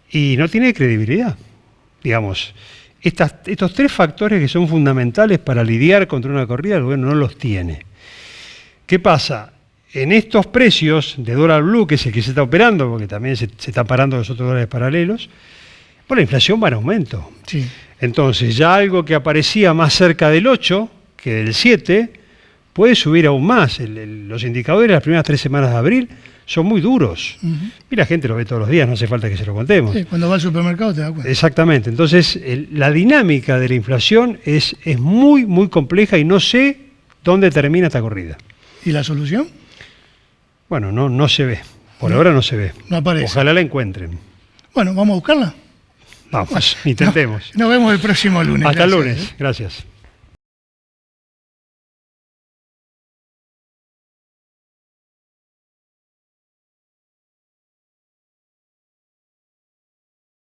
y no tiene credibilidad. Digamos, estos tres factores que son fundamentales para lidiar contra una corrida, el gobierno no los tiene. ¿Qué pasa? En estos precios de dólar blue, que es el que se está operando, porque también se están parando los otros dólares paralelos, la inflación va en aumento. Sí. Entonces, ya algo que aparecía más cerca del 8 que del 7, puede subir aún más. Los indicadores de las primeras 3 semanas de abril son muy duros. Y la gente lo ve todos los días, no hace falta que se lo contemos. Sí, cuando va al supermercado te das cuenta. Exactamente. Entonces, la dinámica de la inflación es muy, muy compleja y no sé dónde termina esta corrida. ¿Y la solución? Bueno, no se ve. Por ahora no se ve. No aparece. Ojalá la encuentren. Bueno, ¿vamos a buscarla? Vamos, intentemos. Nos vemos el próximo lunes. Hasta el Gracias, lunes. Gracias.